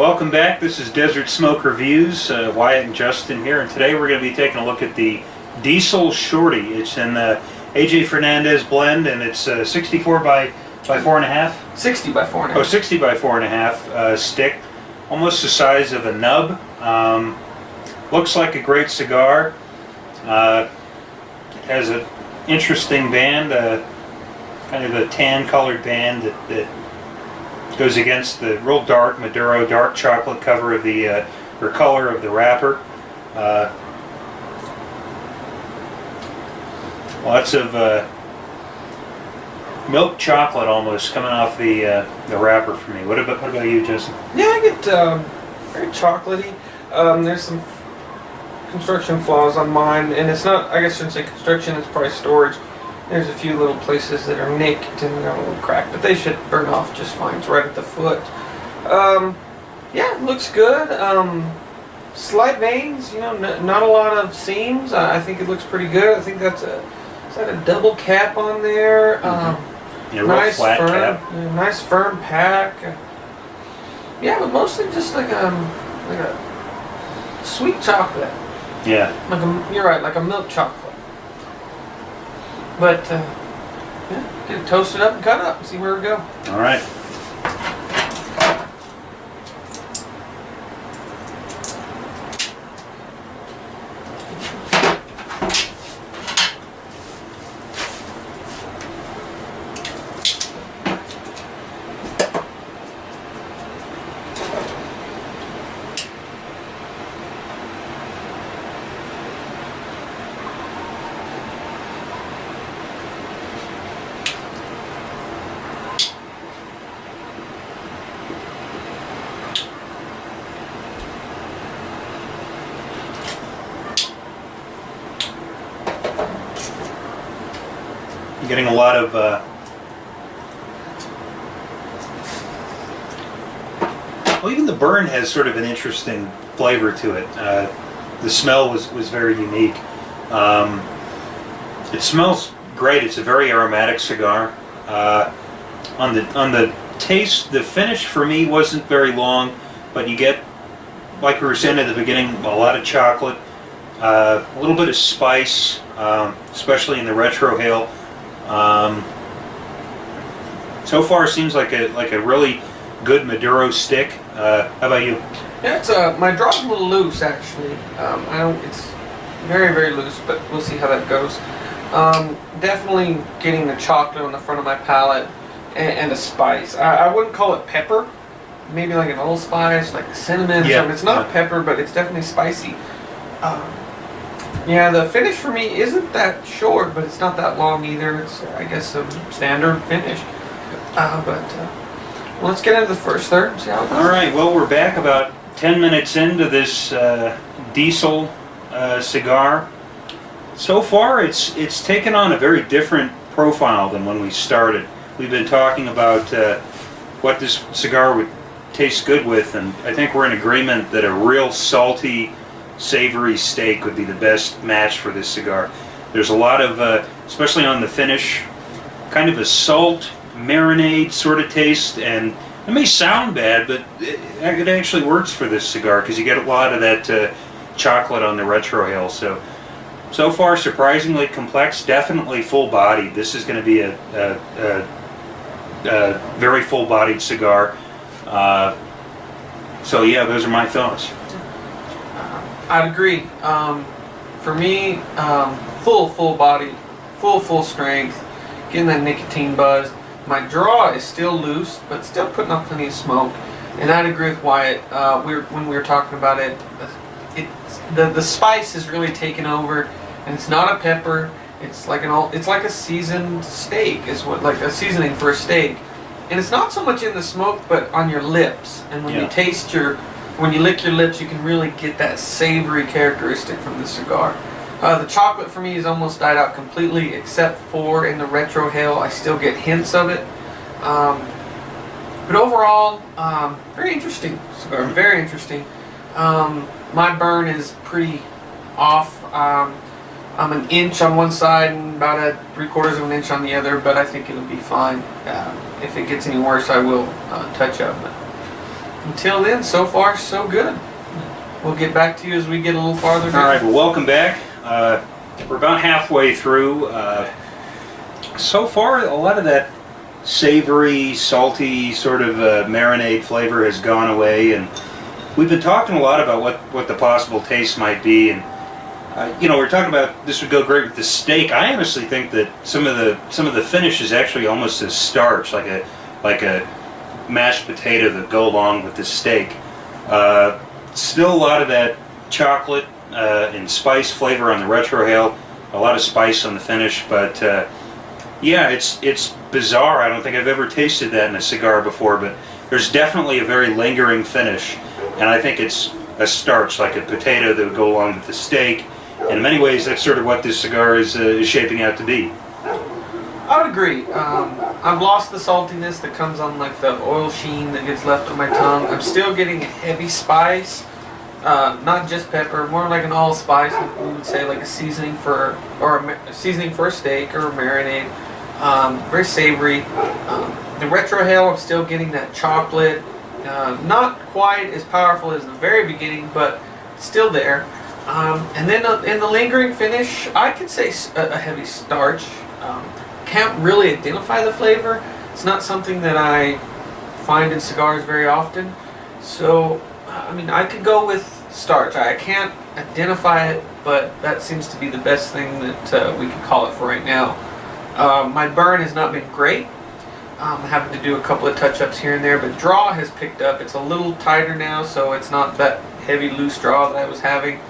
welcome back. This is Desert Smoke Reviews. Wyatt and Justin here, and today we're going to be taking a look at the Diesel Shorty. It's in the AJ Fernandez blend, and it's 64 by 4.5. 60 by 4.5. Oh, 60 by 4.5 stick, almost the size of a nub. Looks like a great cigar. Has an interesting band, kind of a tan-colored band that goes against the real dark Maduro, dark chocolate cover of the or color of the wrapper. Lots of milk chocolate almost coming off the wrapper for me. What about you, Justin? Yeah, I get very chocolatey. There's some construction flaws on mine, and it's not, I guess I shouldn't say construction, it's probably storage. There's a few little places that are nicked and got a little crack, but they should burn off just fine. It's right at the foot. Yeah, it looks good. Slight veins, not a lot of seams. I think it looks pretty good. I think that's is that a double cap on there? Yeah, nice real flat firm, cap. yeah, nice firm pack. Yeah, but mostly just like a sweet chocolate. Yeah. You're right, like a milk chocolate. But yeah, get it toasted up and cut up and see where we go. All right. Getting a lot of well, even the burn has sort of an interesting flavor to it. The smell was very unique. It smells great. It's a very aromatic cigar. On the taste, the finish for me wasn't very long, but you get, like we were saying at the beginning, a lot of chocolate, a little bit of spice, especially in the retrohale. So far seems like a really good Maduro stick. How about you? Yeah, it's my draw's a little loose actually. It's very loose, but we'll see how that goes. Definitely getting the chocolate on the front of my palate and a spice. I wouldn't call it pepper. Maybe like an allspice, like cinnamon. Yeah. Or something. It's not pepper, but it's definitely spicy. Yeah, the finish for me isn't that short, but it's not that long either. It's, I guess, a standard finish. But let's get into the first third and see how it goes. All right, well, we're back about 10 minutes into this Diesel cigar. So far, it's taken on a very different profile than when we started. We've been talking about what this cigar would taste good with, and I think we're in agreement that a real salty, savory steak would be the best match for this cigar. There's a lot of, especially on the finish, kind of a salt marinade sort of taste, and it may sound bad, but it actually works for this cigar because you get a lot of that chocolate on the retrohale. So far, surprisingly complex, definitely full-bodied. This is going to be a very full-bodied cigar. So yeah, those are my thoughts. I'd agree. For me, full body, full strength, getting that nicotine buzz. My draw is still loose, but still putting up plenty of smoke. And I'd agree with Wyatt. When we were talking about it, the spice is really taken over, and it's not a pepper. It's like a seasoned steak. Is what, like a seasoning for a steak. And it's not so much in the smoke, but on your lips. And when you taste when you lick your lips, you can really get that savory characteristic from the cigar. The chocolate for me has almost died out completely, except for in the retrohale. I still get hints of it. But overall, very interesting cigar. Very interesting. My burn is pretty off. I'm an inch on one side and about a 3/4 of an inch on the other, but I think it'll be fine. If it gets any worse, I will touch up. until then, so far so good. We'll get back to you as we get a little farther down. All right, well, welcome back. We're about halfway through. So far, a lot of that savory, salty sort of marinade flavor has gone away, and we've been talking a lot about what the possible taste might be. And we're talking about this would go great with the steak. I honestly think that some of the finish is actually almost as starch, like a mashed potato that go along with the steak. Still a lot of that chocolate and spice flavor on the retrohale, a lot of spice on the finish, but yeah, it's bizarre. I don't think I've ever tasted that in a cigar before, but there's definitely a very lingering finish, and I think it's a starch, like a potato that would go along with the steak. And in many ways, that's sort of what this cigar is shaping out to be. I would agree. I've lost the saltiness that comes on like the oil sheen that gets left on my tongue. I'm still getting a heavy spice, not just pepper, more like an allspice. We would say like a seasoning for a seasoning for a steak or a marinade. Very savory. The retrohale, I'm still getting that chocolate. Not quite as powerful as the very beginning, but still there. And then in the lingering finish, I could say a heavy starch. Can't really identify the flavor. It's not something that I find in cigars very often. So, I mean, I could go with starch. I can't identify it, but that seems to be the best thing that we can call it for right now. My burn has not been great. I'm having to do a couple of touch-ups here and there, but draw has picked up. It's a little tighter now, so it's not that heavy, loose draw that I was having.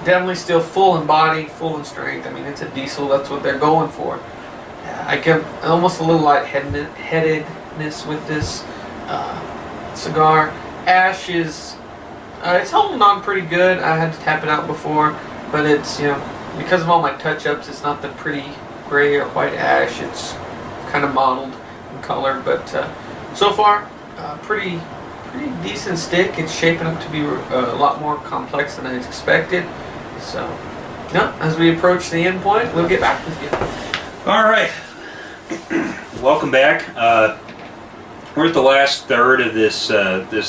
Definitely still full in body, full in strength. I mean, it's a diesel. That's what they're going for. I get almost a little lightheadedness with this cigar. Ash is it's holding on pretty good. I had to tap it out before, but it's because of all my touch-ups, it's not the pretty gray or white ash. It's kind of mottled in color, but so far pretty decent stick. It's shaping up to be a lot more complex than I expected. So, as we approach the end point, we'll get back with you. All right. Welcome back. We're at the last third of this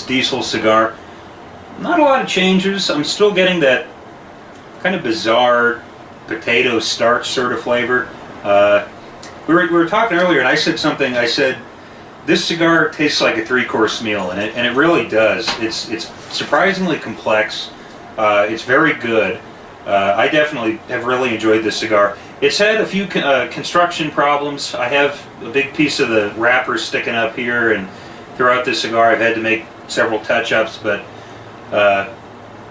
diesel cigar. Not a lot of changes. I'm still getting that kind of bizarre potato starch sort of flavor. We were talking earlier, and I said something. I said, this cigar tastes like a three-course meal, and it really does. It's surprisingly complex. It's very good. I definitely have really enjoyed this cigar. It's had a few construction problems. I have a big piece of the wrapper sticking up here, and throughout this cigar I've had to make several touch-ups, but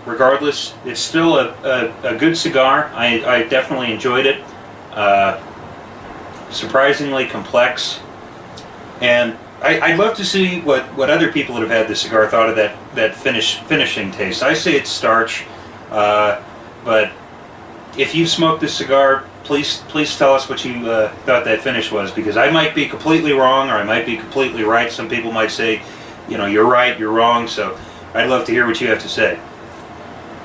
regardless, it's still a good cigar. I definitely enjoyed it. Surprisingly complex. And I'd love to see what other people that have had this cigar thought of that finishing taste. I say it's starch, but if you've smoked this cigar, please tell us what you thought that finish was, because I might be completely wrong or I might be completely right. Some people might say, you're right, you're wrong. So I'd love to hear what you have to say.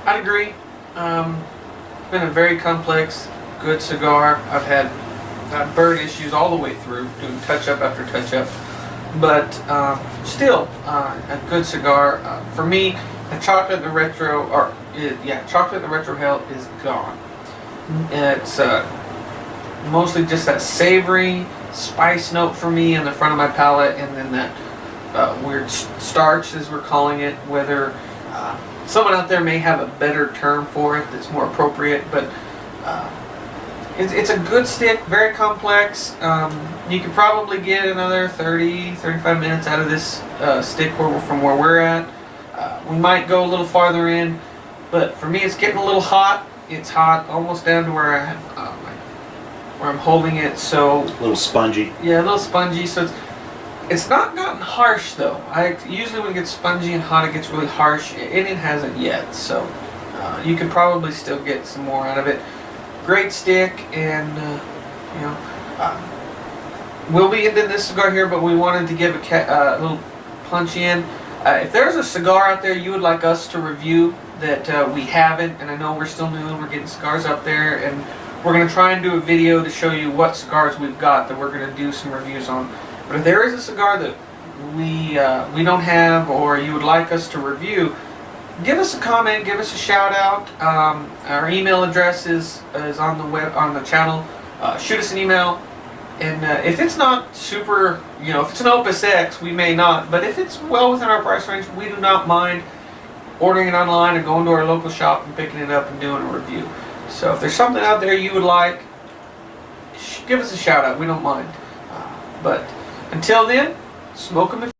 I'd agree. It's been a very complex, good cigar. I've had burn issues all the way through, doing touch-up after touch-up. But still, a good cigar. For me, the chocolate and the chocolate and the retrohale is gone. It's mostly just that savory spice note for me in the front of my palate, and then that weird starch, as we're calling it. Whether someone out there may have a better term for it that's more appropriate, but it's a good stick, very complex. You could probably get another 30-35 minutes out of this stick from where we're at. We might go a little farther in, but for me it's getting a little hot. It's hot almost down to where I'm holding it. So a little spongy. Yeah, a little spongy. So it's not gotten harsh though. Usually when it gets spongy and hot, it gets really harsh, and it hasn't yet. So you could probably still get some more out of it. Great stick, and we'll be ending this cigar here, but we wanted to give a little punch in. If there's a cigar out there you would like us to review that we haven't, and I know we're still new and we're getting cigars up there, and we're going to try and do a video to show you what cigars we've got that we're going to do some reviews on. But if there is a cigar that we don't have, or you would like us to review, give us a comment, give us a shout out. Our email address is on the channel. Shoot us an email, and if it's not super, if it's an Opus X, we may not, but if it's well within our price range, we do not mind ordering it online and going to our local shop and picking it up and doing a review. So if there's something out there you would like, give us a shout out. We don't mind. But until then, smoke 'em if